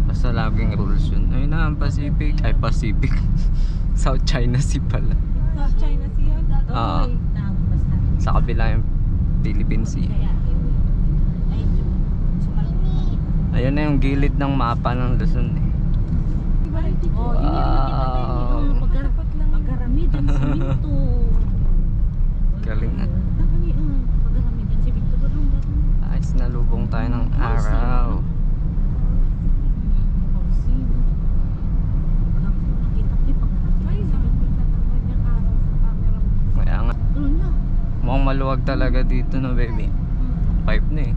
Basta laging rules yun. Ayun na, Pacific. Ay, Pacific. South China Sea pala. South China Sea yun? Oo. Sa kabila yung Philippine Sea. Ayun na yung gilid ng mapa ng Luzon eh. Wow. Pagkaramid ang siminto. Galing na. Ayos na, lubong tayo ng araw. Kaya nga. Mukhang maluwag talaga dito no baby. 5 na eh.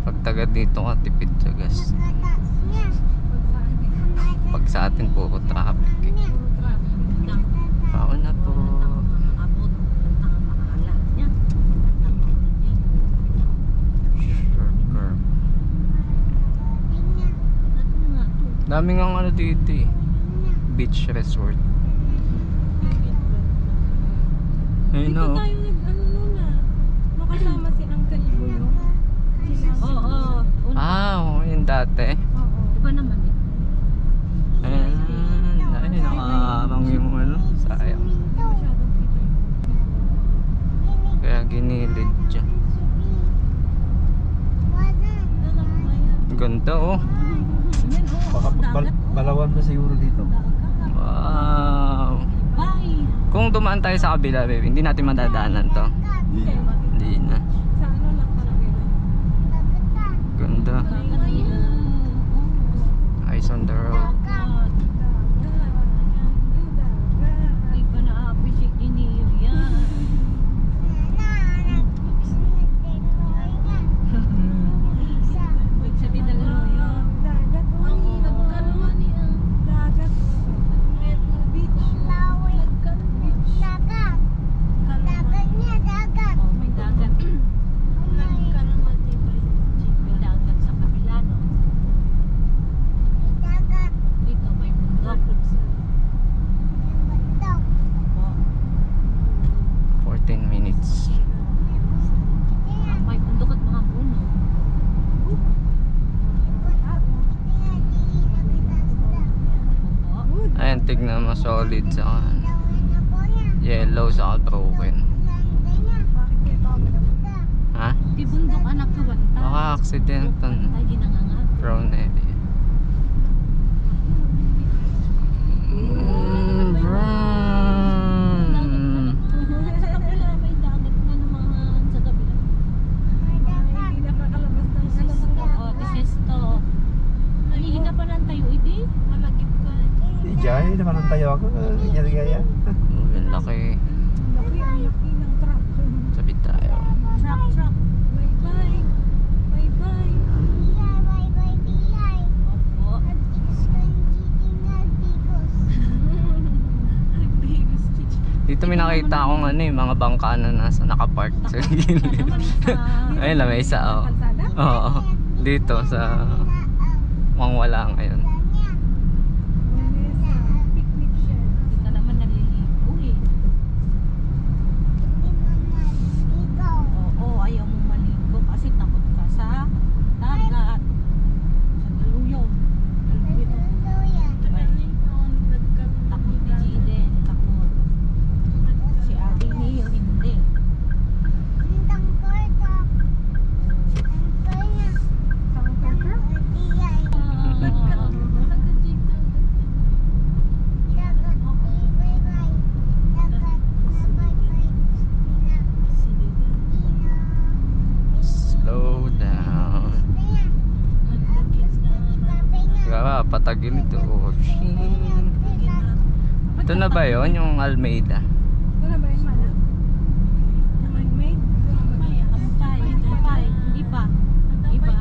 Pag taga dito ka, tipid sa gas. Pag sa atin puro traffic eh. Paon na po. Daming ang ano dito eh. Beach resort. Ayun Dito na tayo ano nun ah. Makasama si Uncle Buyo. Oo. Oo, yun dati. Iba naman eh. Ayun, ay nakaarang yung ano, sayang. Masyadong kita. Kaya ginilid dyan. Ganda oh. Baka balawan na siguro dito. Wow. Bye. Kung dumaan tayo sa kabila baby, hindi natin madadaanan to. Hindi na. Sa ano lang talaga yun. Ganda. Eyes on the road. Iba na appreciate ni yan. Sa dinalo yun. Dagat. Ang nagkaroon niya. Dagat. Beach. Dagat. Oh, may dagat. Nagkaroon may dagat sa kabila, no? Dito may bundok. 14 minutes. May bundok at mga puno. Ayan, tignan mo solid sa yellow sa broken. Ha? Di bundok anak ka ba? Baka accidental. Ay, di nangangat. Brown area. Brown. Sa kabila may dagat na naman sa kabila. Hindi nakakalabas ng sisto. Oh, sisto. Hindi na pa lang tayo, hindi? Malagip ka. Ijay, naman ang tayo ako. Gaya-gaya. Oh, yung laki. Laki, ang laki ng truck. Sabi tayo. Truck. Bye-bye. Bye-bye. Opo. Nag-Vegas Beach. Dito may nakita akong ano eh, mga bangka na nasa nakapark sa gilid. Ayun lang, may isa oh. Kalsada? Oo. Dito sa mukhang wala ngayon. Picnic shed. Hindi ka naman naliligo eh. Oo, ayaw mo maligo kasi takot ka sa dagat. Sa daluyong. Takot ni Jiden. Takot. Si Ate Neo hindi. Slow down. Grabe, patagil ito. Oh, shit. Ito na ba yun? Yung Almeida? Wala ba yung malak? Man-made? Ampay. Hindi pa. Iba.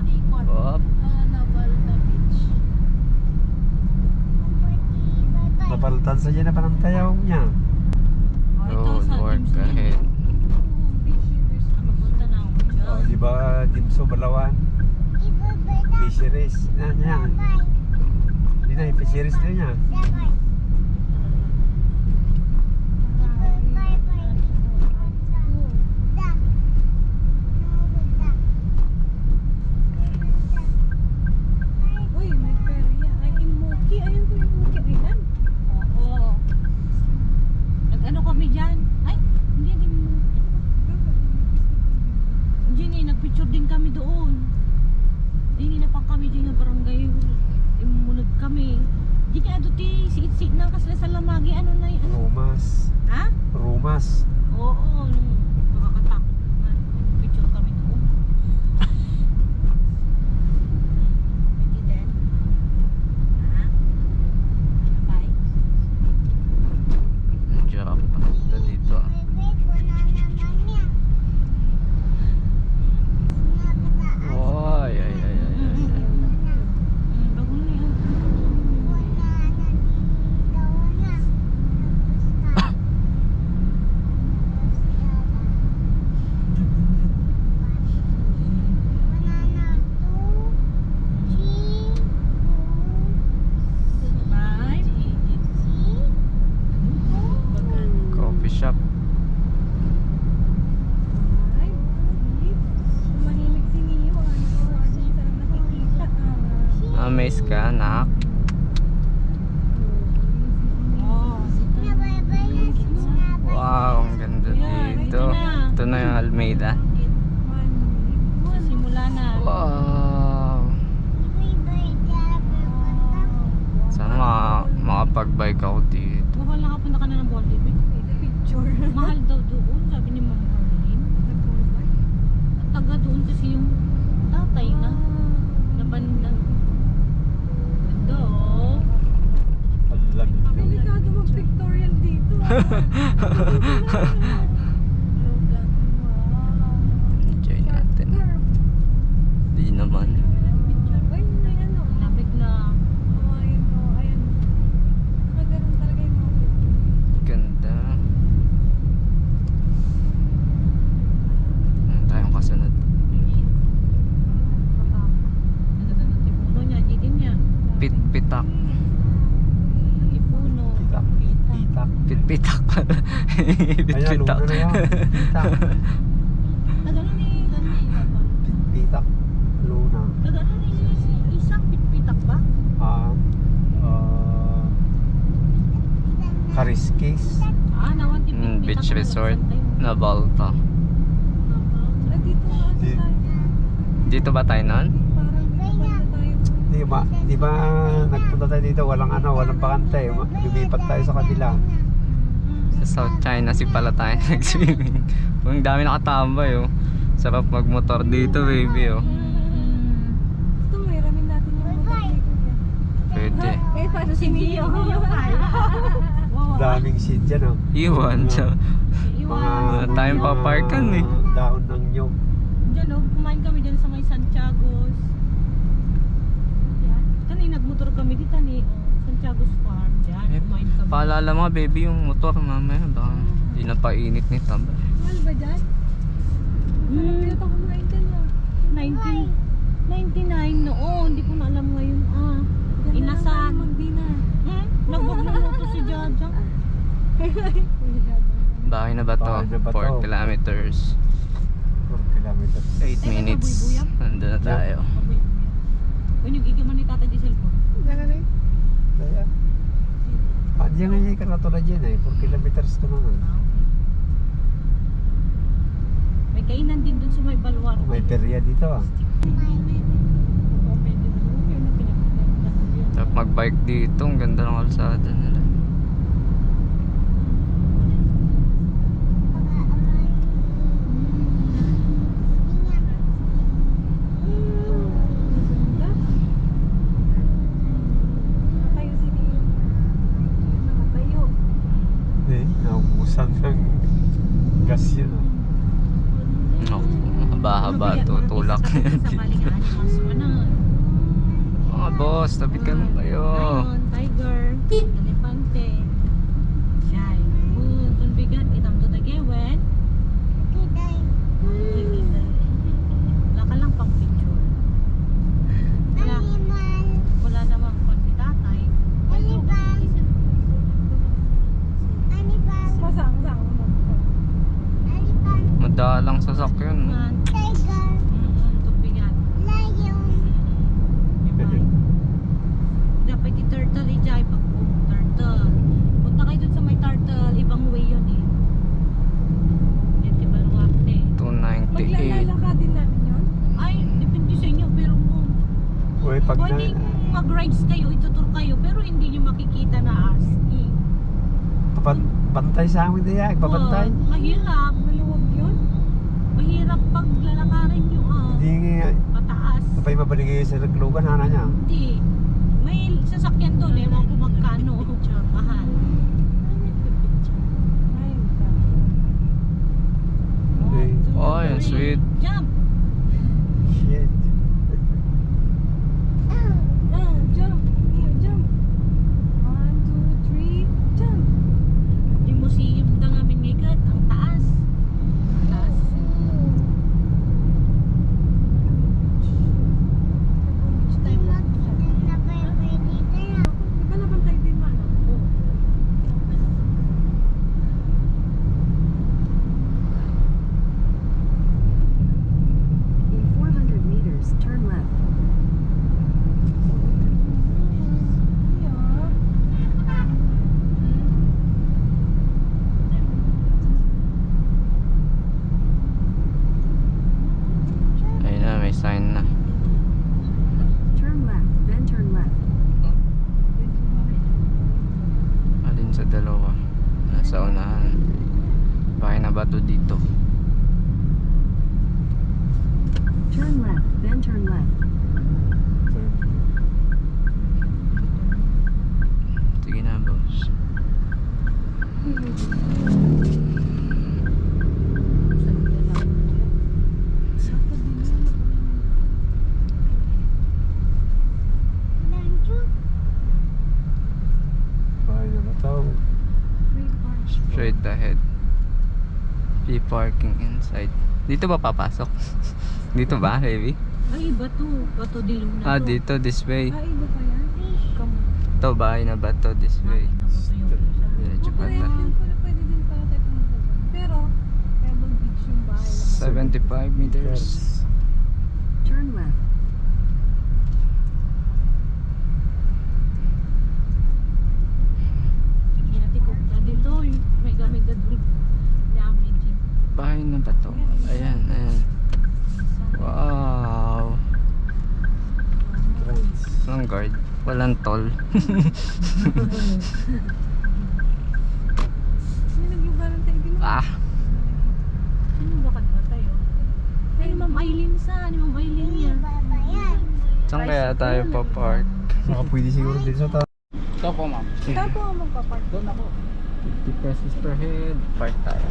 Op. Napalitan sa dyan na parang tayaw niya. Road work ahead. Mapunta na ako dyan. Oh, di ba Dimso Balawan? Fisheries. Yan. Hindi na yung fisheries na niya. Nagpapicture din kami doon. Hindi na pa kami din ng barangay. Imunod kami. Di ka aduti, siit-siit na kasi sa lamagi. Ano na yun? Rumas. Ha? Rumas. Oo, nung nakakatakot naman. Picture kami doon. Pwede din. Ha? Bye. Sarap pa. Ito dito. Ay, ay, ay, ay, ay. Bago na yun. Bye. Coffee shop. Manimik si Neo. Ano sa nakikita? Amaze ka, anak. Oh, Wow, ang ganda dito. Ito na yung Almeida. simula na. Wow. Sana makapag-bike ako dito. Bukal nakapunta ka na ng Boldivin. Picture. Mahal daw doon, sabi ni Ma'am Marlene. At taga doon kasi yung tatay na bandang. Ganda oh. Alamig na. Delikado mag-pictorial dito. Enjoy natin. Di naman. Ay, may ano. Lamig na. Ayan o, ayan. Nakaganon talaga yung mga Ganda. Ano tayong kasunod? Tipuno niya, din niya. Pitpitak. Tipuno. Titak. Kita. Titak. Pitpitak pala. Ayan, Pitpitak. luna na yan. Titak. Tagano ni Titak. Luna. Tagano ni isang pitpitak ba? Kariskis. Nawan tipitpitak. Beach resort na Balta. Ah, dito nga ano Di- tayo. Dito ba tayo nun? Parang dito pa tayo. Di ba nagpunta tayo dito, walang bakante. Lumipat tayo sa kabila. Sa South China Sea pala tayo nag-swimming. Ang dami nakatambay oh. Sarap magmotor dito baby oh. Gusto mo, iramin natin yung motor ni Kuya. Pwede. Eh, paano si Neo? Daming seat dyan, oh. Iwan siya. Iwan. tayong paparkan, eh. Dahon ng nyog. Diyan oh, kumain kami dyan sa may Santiago's. Yan. Kanina nagmotor kami dito ni Santiago's Farm. Yan, Eh, kumain kami. Paalala mo baby yung motor mamaya. Baka hindi na painit ni Taba. Mahal ba dyan? Parang pinata kumain dyan ah. 1999 noon, hindi ko na alam ngayon. Inasan. Mag-dinner. Nagbagluto si Jaja. Bahay na ba to? Bahay na ba to? 4 kilometers. 4 kilometers. 8 minutes. Nandun na tayo. Kung yung igiman ni Tata Giselle po. Gano'n rin? Kaya, diyan nga yung karatula dyan, eh. 4 kilometers to naman. May kainan din dun sa may balwar. May perya dito, ah. Tapos mag-bike dito. Ang ganda ng kalsada nila. Nakatayo si Neo. Nakatayo. Eh, naubusan ng gas yun, ah. Haba-haba to. Tulak na yan Sa dito. Malingaan, mas na. Mga boss, tabi ka na kayo. Lion, tiger, elepante. Siyay. Kung bigat, kitang to tagewen. Wala ka lang pang picture. Wala namang konfitatay. Pasang-sang mo. Madalang sasakyan. no? Tubigan. Dapat i-turtle i-jay pag turtle. Punta kayo dun sa may turtle may pag na... Pwedeng mag-rides kayo, itutur kayo, pero hindi nyo makikita na asking. Pantay sa amin diya, ipapantay. Mahirap. Maluwag yun. Mahirap pag lalakarin nyo Hindi nga, pataas. tapay mabaligay sa naglugan, hana niya. Hindi. May sasakyan doon, ewan ko magkano. Mahal. Ay, God. Okay. Oh, yan, sweet. Jump! Shit. Jump. Iyo, jump. 1, 2, 3, jump. Di museum na nga minigat. Ang taas. Taas. Beach time lang. Di ba nabantay din man? In 400 meters, turn left. Ayun na, may sign na. Turn left, then turn left. Alin sa dalawa? Nasa unahan. Bakit na ba to dito? Turn left, then turn left. Sige na, boss. Bahay na ba ito? Straight ahead. Free parking inside. Dito ba papasok? Dito ba, heavy? Ay, bato. Bato dilong na Ah, to. dito, this way. Ay, iba pa yan? Ito, bahay na ba to? This way. Diretso pa Pwede na. din pala, pwede din pala tayo pumunta doon. Pero, Pebble Beach yung bahay lang. 75 meters. Turn left. Hindi natin kung na dito. May gamit na doon. Damage. Bahay na ba to? Ayan, ayan. Wow. Trans. Walang guard. Walang toll. Sino naglugaran tayo din? Ah. Sino ba ba tayo? Ay, Ma'am Aileen sa. Ni Ma'am Aileen yan. Saan kaya tayo pa park? Baka pwede siguro dito sa taas. Ito po, ma'am. Saan po ang magpapark? Doon ako. 50 pesos per head. Park tayo.